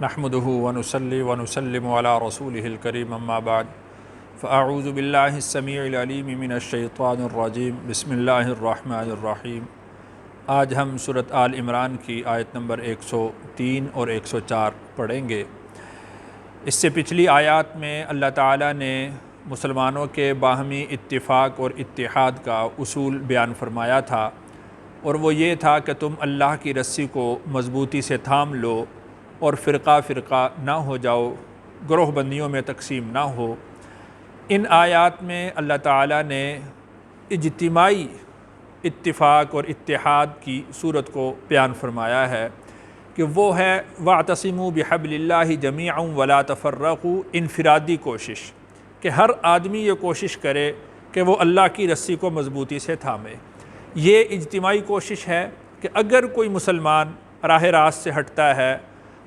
نحمده ونصلي ونسلم على رسوله الكريم اما بعد فاعوذ بالله السميع العليم من الشيطان الرجيم بسم اللہ الرحمن الرحیم۔ آج ہم سورۃ آل عمران کی آیت نمبر 103 اور 104 پڑھیں گے۔ اس سے پچھلی آیات میں اللہ تعالیٰ نے مسلمانوں کے باہمی اتفاق اور اتحاد کا اصول بیان فرمایا تھا، اور وہ یہ تھا کہ تم اللہ کی رسی کو مضبوطی سے تھام لو اور فرقہ فرقہ نہ ہو جاؤ، گروہ بندیوں میں تقسیم نہ ہو۔ ان آیات میں اللہ تعالیٰ نے اجتماعی اتفاق اور اتحاد کی صورت کو بیان فرمایا ہے کہ وہ ہے وَاعْتَصِمُوا بِحَبْلِ اللَّهِ جَمِيعًا وَلَا تَفَرَّقُوا، انفرادی کوشش کہ ہر آدمی یہ کوشش کرے کہ وہ اللہ کی رسی کو مضبوطی سے تھامے۔ یہ اجتماعی کوشش ہے کہ اگر کوئی مسلمان راہ راست سے ہٹتا ہے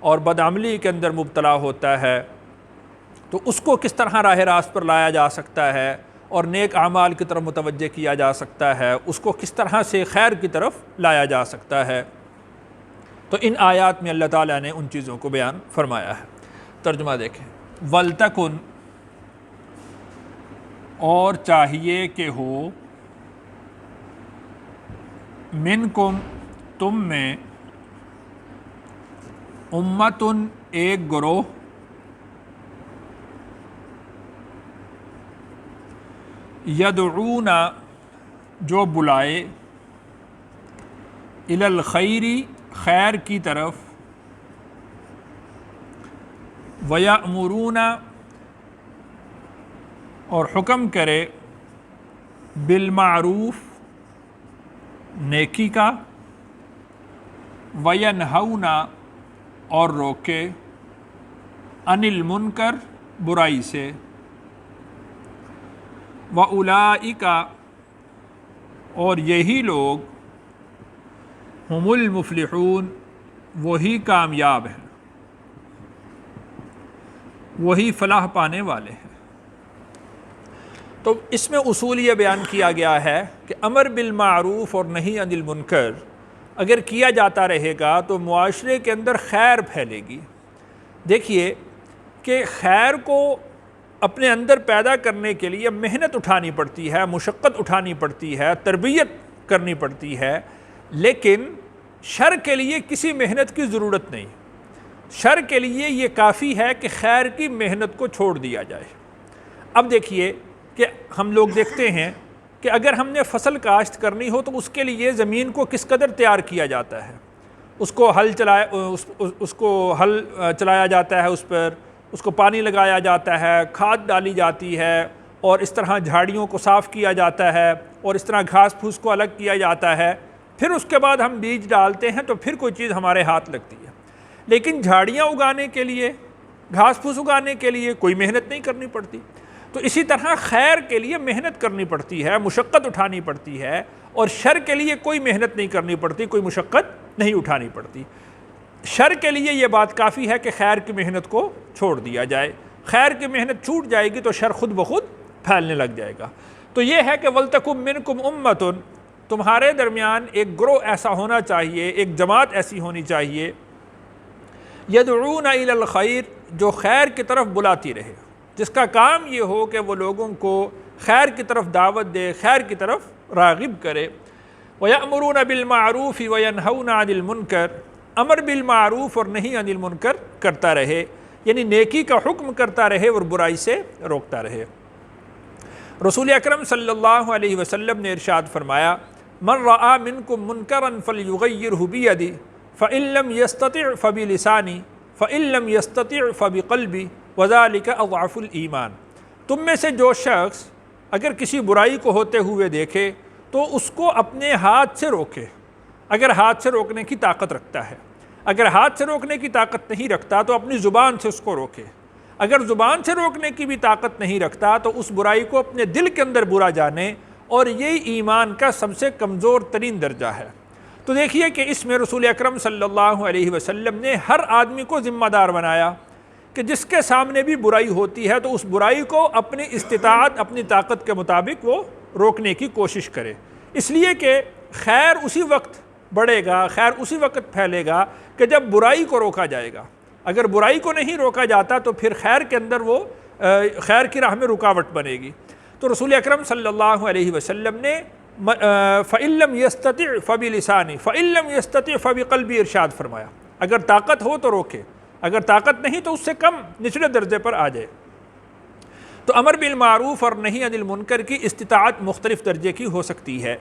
اور بدعملی کے اندر مبتلا ہوتا ہے تو اس کو کس طرح راہ راست پر لایا جا سکتا ہے اور نیک اعمال کی طرف متوجہ کیا جا سکتا ہے، اس کو کس طرح سے خیر کی طرف لایا جا سکتا ہے۔ تو ان آیات میں اللہ تعالیٰ نے ان چیزوں کو بیان فرمایا ہے۔ ترجمہ دیکھیں، وَلْتَكُنْ، اور چاہیے کہ ہو، مِنْكُمْ، تم میں، امتن، ایک گروہ، یدعون، جو بلائے، الی الخیر، خیر کی طرف، ویأمرون، اور حکم کرے، بالمعروف، نیکی کا، وینہون، اور روکے، عن المنکر، برائی سے، وَأُولَئِكَ، اور یہی لوگ، ہم المفلحون، وہی کامیاب ہیں، وہی فلاح پانے والے ہیں۔ تو اس میں اصول یہ بیان کیا گیا ہے کہ امر بالمعروف اور نہی عن المنکر اگر کیا جاتا رہے گا تو معاشرے کے اندر خیر پھیلے گی۔ دیکھیے کہ خیر کو اپنے اندر پیدا کرنے کے لیے محنت اٹھانی پڑتی ہے، مشقت اٹھانی پڑتی ہے، تربیت کرنی پڑتی ہے، لیکن شر کے لیے کسی محنت کی ضرورت نہیں۔ شر کے لیے یہ کافی ہے کہ خیر کی محنت کو چھوڑ دیا جائے۔ اب دیکھیے کہ ہم لوگ دیکھتے ہیں کہ اگر ہم نے فصل کاشت کرنی ہو تو اس کے لیے زمین کو کس قدر تیار کیا جاتا ہے، اس کو ہل چلایا جاتا ہے، اس کو پانی لگایا جاتا ہے، کھاد ڈالی جاتی ہے، اور اس طرح جھاڑیوں کو صاف کیا جاتا ہے، اور اس طرح گھاس پھوس کو الگ کیا جاتا ہے۔ پھر اس کے بعد ہم بیج ڈالتے ہیں تو پھر کوئی چیز ہمارے ہاتھ لگتی ہے۔ لیکن جھاڑیاں اگانے کے لیے، گھاس پھوس اگانے کے لیے کوئی محنت نہیں کرنی پڑتی۔ تو اسی طرح خیر کے لیے محنت کرنی پڑتی ہے، مشقت اٹھانی پڑتی ہے، اور شر کے لیے کوئی محنت نہیں کرنی پڑتی، کوئی مشقت نہیں اٹھانی پڑتی۔ شر کے لیے یہ بات کافی ہے کہ خیر کی محنت کو چھوڑ دیا جائے۔ خیر کی محنت چھوٹ جائے گی تو شر خود بخود پھیلنے لگ جائے گا۔ تو یہ ہے کہ وَلْتَكُن مِّنْكُمْ أُمَّةٌ، تمہارے درمیان ایک گروہ ایسا ہونا چاہیے، ایک جماعت ایسی ہونی چاہیے، يَدْعُونَ إِلَى الْخَيْرِ، جو خیر کی طرف بلاتی رہے، جس کا کام یہ ہو کہ وہ لوگوں کو خیر کی طرف دعوت دے، خیر کی طرف راغب کرے۔ وَيَأْمُرُونَ بِالْمَعْرُوفِ وَيَنْهَوْنَ عَنِ الْمُنْكَرِ، امر بالمعروف اور نہی عن المنکر کرتا رہے، یعنی نیکی کا حکم کرتا رہے اور برائی سے روکتا رہے۔ رسول اکرم صلی اللہ علیہ وسلم نے ارشاد فرمایا، من رأى منکم منکرا فلیغیرہ بیدہ فإن لم یستطع فبلسانہ فإن لم یستطع فبقلبہ وذلک اضعف الایمان۔ تم میں سے جو شخص اگر کسی برائی کو ہوتے ہوئے دیکھے تو اس کو اپنے ہاتھ سے روکے، اگر ہاتھ سے روکنے کی طاقت رکھتا ہے۔ اگر ہاتھ سے روکنے کی طاقت نہیں رکھتا تو اپنی زبان سے اس کو روکے۔ اگر زبان سے روکنے کی بھی طاقت نہیں رکھتا تو اس برائی کو اپنے دل کے اندر برا جانے، اور یہ ایمان کا سب سے کمزور ترین درجہ ہے۔ تو دیکھیے کہ اس میں رسول اکرم صلی اللہ علیہ وسلم نے ہر آدمی کو ذمہ دار بنایا کہ جس کے سامنے بھی برائی ہوتی ہے تو اس برائی کو اپنی استطاعت، اپنی طاقت کے مطابق وہ روکنے کی کوشش کرے، اس لیے کہ خیر اسی وقت بڑھے گا، خیر اسی وقت پھیلے گا کہ جب برائی کو روکا جائے گا۔ اگر برائی کو نہیں روکا جاتا تو پھر خیر کے اندر وہ خیر کی راہ میں رکاوٹ بنے گی۔ تو رسول اکرم صلی اللہ علیہ وسلم نے فَإِن لَّمْ يَسْتَطِعْ فَبِلِسَانِهِ فَإِن لَّم يَسْتَطِعْ فَبِقَلْبِهِ ارشاد فرمایا، اگر طاقت ہو تو روکے، اگر طاقت نہیں تو اس سے کم نچلے درجے پر آ جائے۔ تو امر بالمعروف اور نہی عن المنکر کی استطاعت مختلف درجے کی ہو سکتی ہے۔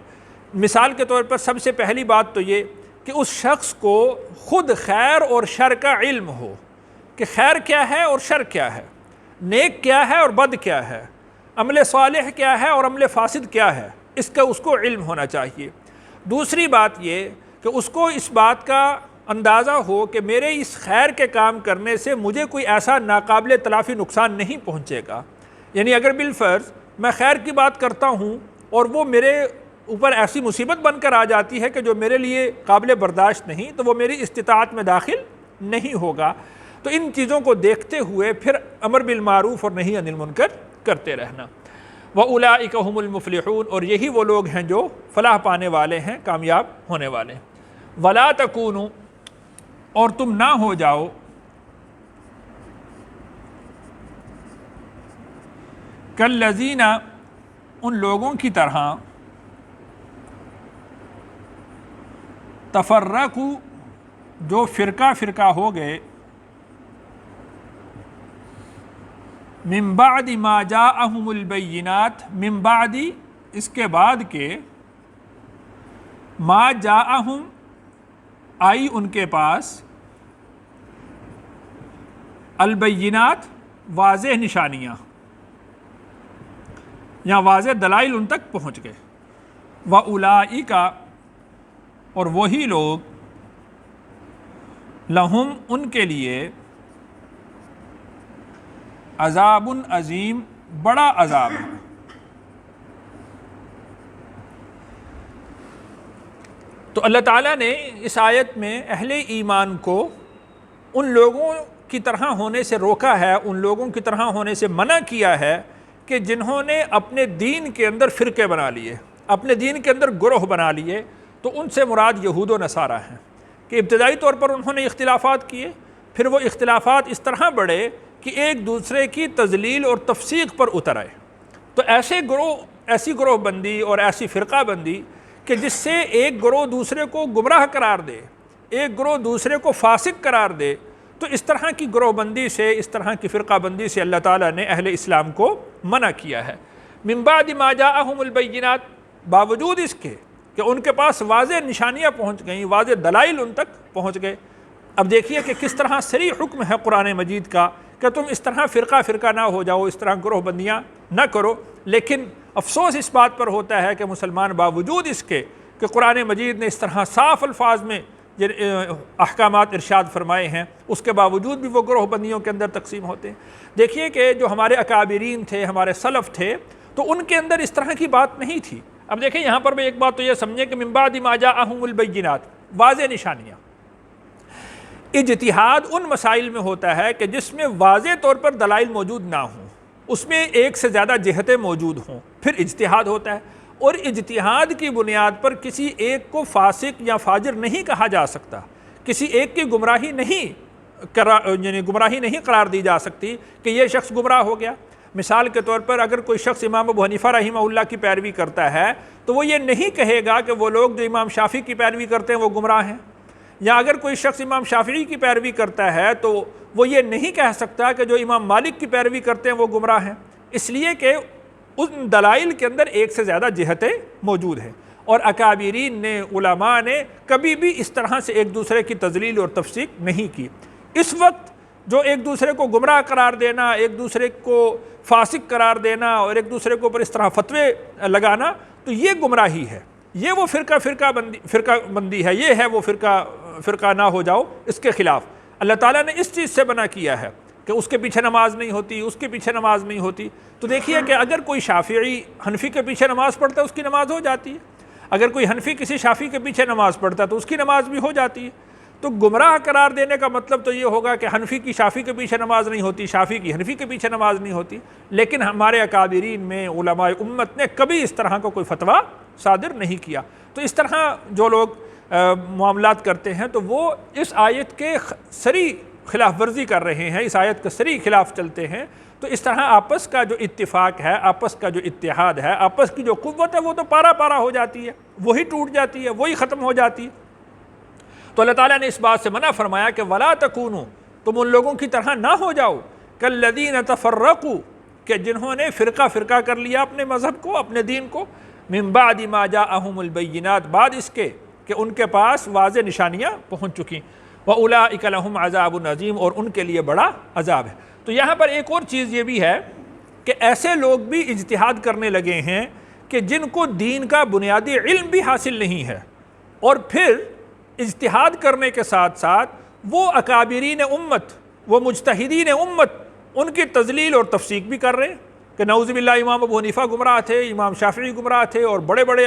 مثال کے طور پر سب سے پہلی بات تو یہ کہ اس شخص کو خود خیر اور شر کا علم ہو کہ خیر کیا ہے اور شر کیا ہے، نیک کیا ہے اور بد کیا ہے، عمل صالح کیا ہے اور عمل فاسد کیا ہے، اس کو علم ہونا چاہیے۔ دوسری بات یہ کہ اس کو اس بات کا اندازہ ہو کہ میرے اس خیر کے کام کرنے سے مجھے کوئی ایسا ناقابل تلافی نقصان نہیں پہنچے گا، یعنی اگر بالفرض میں خیر کی بات کرتا ہوں اور وہ میرے اوپر ایسی مصیبت بن کر آ جاتی ہے کہ جو میرے لیے قابل برداشت نہیں، تو وہ میری استطاعت میں داخل نہیں ہوگا۔ تو ان چیزوں کو دیکھتے ہوئے پھر امر بالمعروف اور نہی عن المنکر کرتے رہنا۔ وَأُولَٰئِكَ هُمُ الْمُفْلِحُونَ، اور یہی وہ لوگ ہیں جو فلاح پانے والے ہیں، کامیاب ہونے والے ہیں۔ وَلَا تَكُونُوا، اور تم نہ ہو جاؤ، کالذین، ان لوگوں کی طرح، تفرقوا، جو فرقہ فرقہ ہو گئے، من بعد ما جاءہم البینات، من بعد اس کے بعد کے، ما جاءہم آئی ان کے پاس، البینات واضح نشانیاں یا واضح دلائل ان تک پہنچ گئے۔ وَأُولَٰئِکَ، اور وہی لوگ، لہم ان کے لیے، عذاب عظیم، بڑا عذاب ہے۔ تو اللہ تعالیٰ نے اس آیت میں اہل ایمان کو ان لوگوں کی طرح ہونے سے روکا ہے، ان لوگوں کی طرح ہونے سے منع کیا ہے کہ جنہوں نے اپنے دین کے اندر فرقے بنا لیے، اپنے دین کے اندر گروہ بنا لیے۔ تو ان سے مراد یہود و نصارہ ہیں کہ ابتدائی طور پر انہوں نے اختلافات کیے، پھر وہ اختلافات اس طرح بڑھے کہ ایک دوسرے کی تضلیل اور تفسیق پر اتر آئے۔ تو ایسی گروہ بندی اور ایسی فرقہ بندی کہ جس سے ایک گروہ دوسرے کو گمراہ قرار دے، ایک گروہ دوسرے کو فاسق قرار دے، تو اس طرح کی گروہ بندی سے، اس طرح کی فرقہ بندی سے اللہ تعالیٰ نے اہل اسلام کو منع کیا ہے۔ من بعد ما جاءہم البینات، باوجود اس کے کہ ان کے پاس واضح نشانیاں پہنچ گئیں، واضح دلائل ان تک پہنچ گئے۔ اب دیکھیے کہ کس طرح صریح حکم ہے قرآن مجید کا کہ تم اس طرح فرقہ فرقہ نہ ہو جاؤ، اس طرح گروہ بندیاں نہ کرو۔ لیکن افسوس اس بات پر ہوتا ہے کہ مسلمان باوجود اس کے کہ قرآن مجید نے اس طرح صاف الفاظ میں احکامات ارشاد فرمائے ہیں، اس کے باوجود بھی وہ گروہ بندیوں کے اندر تقسیم ہوتے ہیں۔ دیکھیے کہ جو ہمارے اکابرین تھے، ہمارے سلف تھے، تو ان کے اندر اس طرح کی بات نہیں تھی۔ اب دیکھیں یہاں پر بھی ایک بات تو یہ سمجھیں کہ من بعد ما جاءہم البینات، واضح نشانیاں۔ اجتہاد ان مسائل میں ہوتا ہے کہ جس میں واضح طور پر دلائل موجود نہ ہوں، اس میں ایک سے زیادہ جہتیں موجود ہوں، پھر اجتہاد ہوتا ہے۔ اور اجتہاد کی بنیاد پر کسی ایک کو فاسق یا فاجر نہیں کہا جا سکتا، کسی ایک کی گمراہی نہیں قرار دی جا سکتی کہ یہ شخص گمراہ ہو گیا۔ مثال کے طور پر اگر کوئی شخص امام ابو حنیفہ رحمہ اللہ کی پیروی کرتا ہے تو وہ یہ نہیں کہے گا کہ وہ لوگ جو امام شافعی کی پیروی کرتے ہیں وہ گمراہ ہیں، یا اگر کوئی شخص امام شافعی کی پیروی کرتا ہے تو وہ یہ نہیں کہہ سکتا کہ جو امام مالک کی پیروی کرتے ہیں وہ گمراہ ہیں، اس لیے کہ ان دلائل کے اندر ایک سے زیادہ جہتیں موجود ہیں۔ اور اکابرین نے، علماء نے کبھی بھی اس طرح سے ایک دوسرے کی تضلیل اور تفسیق نہیں کی۔ اس وقت جو ایک دوسرے کو گمراہ قرار دینا، ایک دوسرے کو فاسق قرار دینا اور ایک دوسرے کو پر اس طرح فتوے لگانا، تو یہ گمراہی ہے، یہ وہ فرقہ بندی ہے، یہ ہے وہ فرقہ نہ ہو جاؤ، اس کے خلاف اللہ تعالیٰ نے اس چیز سے منع کیا ہے کہ اس کے پیچھے نماز نہیں ہوتی، اس کے پیچھے نماز نہیں ہوتی۔ تو دیکھیے کہ اگر کوئی شافعی حنفی کے پیچھے نماز پڑھتا ہے اس کی نماز ہو جاتی ہے، اگر کوئی حنفی کسی شافعی کے پیچھے نماز پڑھتا ہے تو اس کی نماز بھی ہو جاتی ہے۔ تو گمراہ قرار دینے کا مطلب تو یہ ہوگا کہ حنفی کی شافعی کے پیچھے نماز نہیں ہوتی، شافعی کی حنفی کے پیچھے نماز نہیں ہوتی۔ لیکن ہمارے اکابرین میں، علماء امت نے کبھی اس طرح کا کوئی فتویٰ صادر نہیں کیا۔ تو اس طرح جو لوگ معاملات کرتے ہیں تو وہ اس آیت کے صریح خلاف ورزی کر رہے ہیں، اس آیت کے صریح خلاف چلتے ہیں، تو اس طرح آپس کا جو اتفاق ہے، آپس کا جو اتحاد ہے، آپس کی جو قوت ہے وہ تو پارا پارا ہو جاتی ہے، وہی ٹوٹ جاتی ہے، وہی ختم ہو جاتی ہے۔ تو اللہ تعالیٰ نے اس بات سے منع فرمایا کہ وَلَا تَكُونُوا، تم ان لوگوں کی طرح نہ ہو جاؤ، كَالَّذِينَ تَفَرَّقُوا، کہ جنہوں نے فرقہ فرقہ کر لیا اپنے مذہب کو، اپنے دین کو، مِن بَعْدِ مَا جَاءَهُمُ الْبَيِّنَاتُ، بعد اس کے کہ ان کے پاس واضح نشانیاں پہنچ چکی، وَأُولَٰئِكَ لَهُمْ عَذَابٌ عَظِيمٌ، اور ان کے لیے بڑا عذاب ہے۔ تو یہاں پر ایک اور چیز یہ بھی ہے کہ ایسے لوگ بھی اجتہاد کرنے لگے ہیں کہ جن کو دین کا بنیادی علم بھی حاصل نہیں ہے، اور پھر اجتہاد کرنے کے ساتھ ساتھ وہ اکابرین امت، وہ مجتہدین امت، ان کی تضلیل اور تفسیق بھی کر رہے ہیں کہ نعوذ باللہ امام ابو حنیفہ گمراہ تھے، امام شافعی گمراہ تھے، اور بڑے بڑے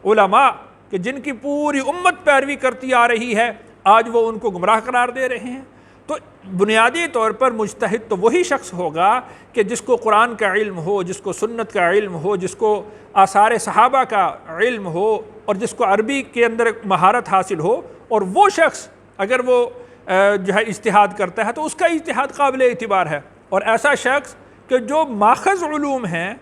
علماء کہ جن کی پوری امت پیروی کرتی آ رہی ہے، آج وہ ان کو گمراہ قرار دے رہے ہیں۔ تو بنیادی طور پر مجتہد تو وہی شخص ہوگا کہ جس کو قرآن کا علم ہو، جس کو سنت کا علم ہو، جس کو آثار صحابہ کا علم ہو، اور جس کو عربی کے اندر مہارت حاصل ہو، اور وہ شخص اگر وہ جو ہے اجتہاد کرتا ہے تو اس کا اجتہاد قابل اعتبار ہے۔ اور ایسا شخص کہ جو ماخذ علوم ہیں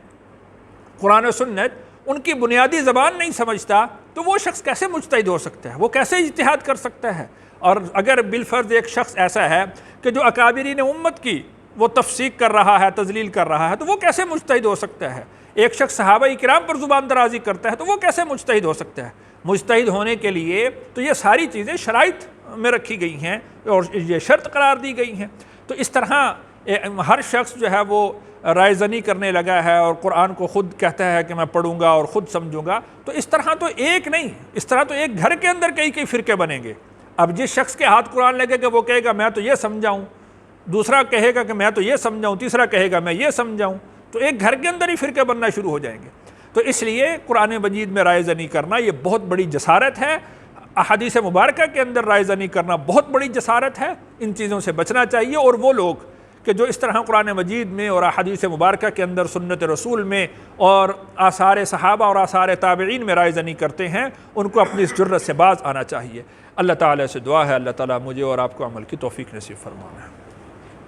قرآن و سنت، ان کی بنیادی زبان نہیں سمجھتا، تو وہ شخص کیسے مجتہد ہو سکتا ہے، وہ کیسے اجتہاد کر سکتا ہے؟ اور اگر بالفرض ایک شخص ایسا ہے کہ جو اکابرین امت کی وہ تفسیق کر رہا ہے، تضلیل کر رہا ہے، تو وہ کیسے مجتہد ہو سکتا ہے؟ ایک شخص صحابہ کرام پر زبان درازی کرتا ہے تو وہ کیسے مجتہد ہو سکتا ہے؟ مجتہد ہونے کے لیے تو یہ ساری چیزیں شرائط میں رکھی گئی ہیں اور یہ شرط قرار دی گئی ہیں۔ تو اس طرح ہر شخص جو ہے وہ رائے زنی کرنے لگا ہے اور قرآن کو خود کہتا ہے کہ میں پڑھوں گا اور خود سمجھوں گا، تو اس طرح تو ایک نہیں، اس طرح تو ایک گھر کے اندر کئی فرقے بنیں گے۔ اب جس شخص کے ہاتھ قرآن لگے گا وہ کہے گا میں تو یہ سمجھاؤں، دوسرا کہے گا کہ میں تو یہ سمجھاؤں، تیسرا کہے گا میں یہ سمجھاؤں، تو ایک گھر کے اندر ہی فرقے بننا شروع ہو جائیں گے۔ تو اس لیے قرآن مجید میں رائے زنی کرنا یہ بہت بڑی جسارت ہے، احادیث مبارکہ کے اندر رائے زنی کرنا بہت بڑی جسارت ہے، ان چیزوں سے بچنا چاہیے۔ اور وہ لوگ کہ جو اس طرح قرآن مجید میں اور احادیث مبارکہ کے اندر سنت رسول میں اور آثار صحابہ اور آثار تابعین میں رائے زنی کرتے ہیں، ان کو اپنی اس جرت سے باز آنا چاہیے۔ اللہ تعالیٰ سے دعا ہے اللہ تعالیٰ مجھے اور آپ کو عمل کی توفیق نصیب فرمائے۔